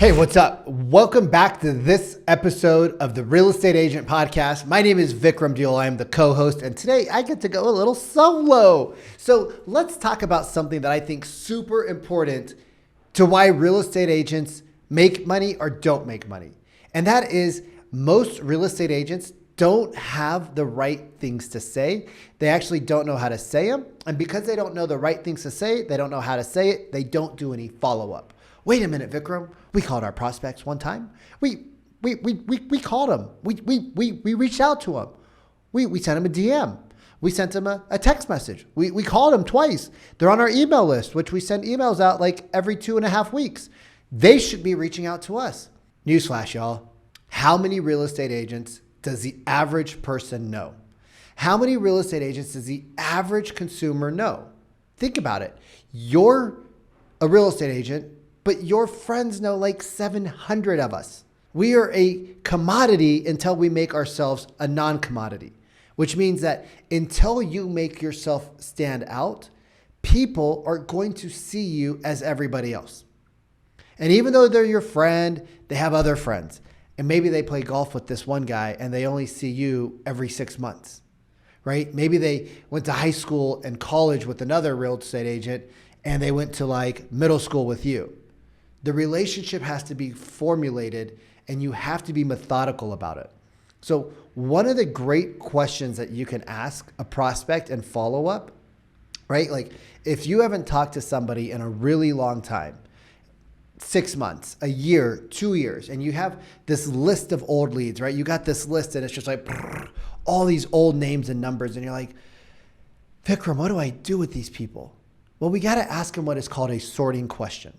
Hey, what's up? Welcome back to this episode of the Real Estate Agent Podcast. My name is Vikram Deol. I am the co-host, and today I get to go a little solo. So let's talk about something that I think super important to why real estate agents make money or don't make money. And that is most real estate agents don't have the right things to say. They actually don't know how to say them. And because they don't know the right things to say, they don't know how to say it, they don't do any follow-up. Wait a minute, Vikram. We called our prospects one time. We called them. We reached out to them. We sent them a DM. We sent them a text message. We called them twice. They're on our email list, which we send emails out like every 2.5 weeks. They should be reaching out to us. Newsflash, y'all. How many real estate agents does the average person know? How many real estate agents does the average consumer know? Think about it. You're a real estate agent, but your friends know like 700 of us. We are a commodity until we make ourselves a non-commodity, which means that until you make yourself stand out, people are going to see you as everybody else. And even though they're your friend, they have other friends. And maybe they play golf with this one guy and they only see you every 6 months, right? Maybe they went to high school and college with another real estate agent and they went to like middle school with you. The relationship has to be formulated and you have to be methodical about it. So one of the great questions that you can ask a prospect and follow up, right? Like if you haven't talked to somebody in a really long time, 6 months, a year, 2 years, and you have this list of old leads, right? You got this list and it's just like all these old names and numbers. And you're like, Vikram, what do I do with these people? Well, we got to ask them what is called a sorting question.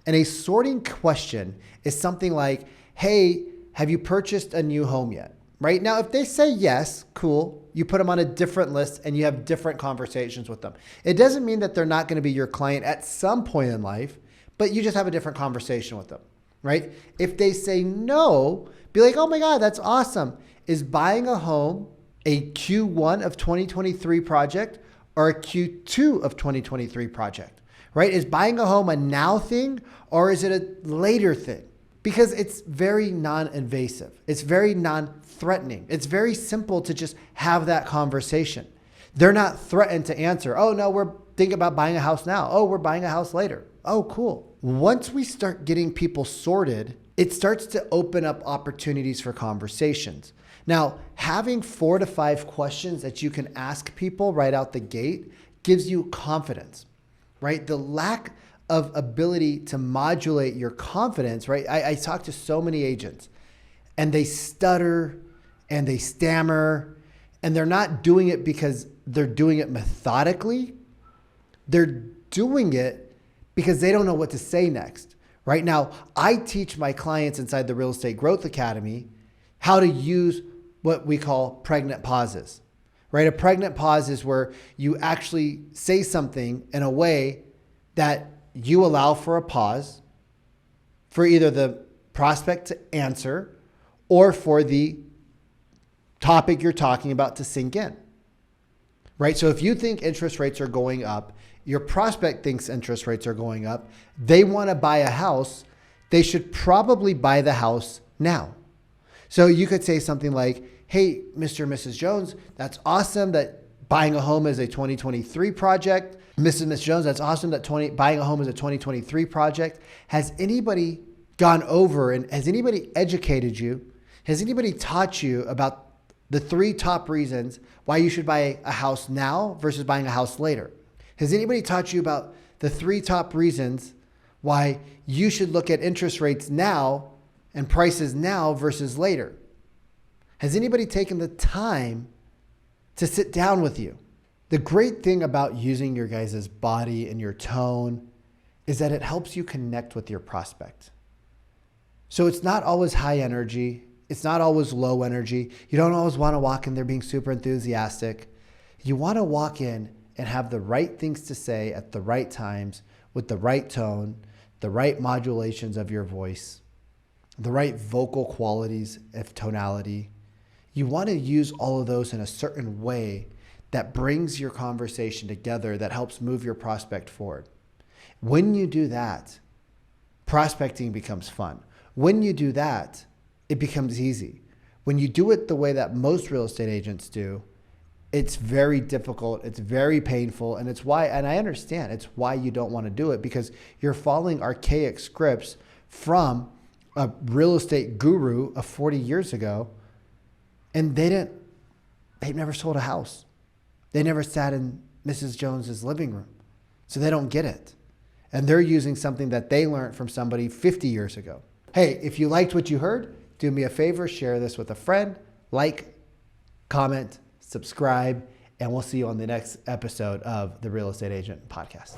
And a sorting question is something like, hey, have you purchased a new home yet? Right now, if they say yes, cool. You put them on a different list and you have different conversations with them. It doesn't mean that they're not going to be your client at some point in life, but you just have a different conversation with them, right? If they say no, be like, oh my God, that's awesome. Is buying a home a Q1 of 2023 project or a Q2 of 2023 project? Right? Is buying a home a now thing or is it a later thing? Because it's very non-invasive. It's very non-threatening. It's very simple to just have that conversation. They're not threatened to answer, oh no, we're thinking about buying a house now. Oh, we're buying a house later. Oh, cool. Once we start getting people sorted, it starts to open up opportunities for conversations. Now, having 4 to 5 questions that you can ask people right out the gate gives you confidence. Right? The lack of ability to modulate your confidence, right? I talk to so many agents and they stutter and they stammer and they're not doing it because they're doing it methodically. They're doing it because they don't know what to say next. Right now, I teach my clients inside the Real Estate Growth Academy how to use what we call pregnant pauses. Right? A pregnant pause is where you actually say something in a way that you allow for a pause for either the prospect to answer or for the topic you're talking about to sink in. Right? So if you think interest rates are going up, your prospect thinks interest rates are going up, they want to buy a house, they should probably buy the house now. So you could say something like, hey, Mr. and Mrs. Jones, that's awesome that buying a home is a 2023 project. Mrs. and Ms. Jones, that's awesome that buying a home is a 2023 project. Has anybody gone over and has anybody educated you? Has anybody taught you about the 3 top reasons why you should buy a house now versus buying a house later? Has anybody taught you about the 3 top reasons why you should look at interest rates now and prices now versus later? Has anybody taken the time to sit down with you? The great thing about using your guys' body and your tone is that it helps you connect with your prospect. So it's not always high energy. It's not always low energy. You don't always want to walk in there being super enthusiastic. You want to walk in and have the right things to say at the right times with the right tone, the right modulations of your voice, the right vocal qualities of tonality. You want to use all of those in a certain way that brings your conversation together, that helps move your prospect forward. When you do that, prospecting becomes fun. When you do that, it becomes easy. When you do it the way that most real estate agents do, it's very difficult, it's very painful, and I understand, it's why you don't want to do it, because you're following archaic scripts from a real estate guru of 40 years ago, and they've never sold a house. They never sat in Mrs. Jones's living room, so they don't get it. And they're using something that they learned from somebody 50 years ago. Hey, if you liked what you heard, do me a favor, share this with a friend, like, comment, subscribe, and we'll see you on the next episode of the Real Estate Agent Podcast.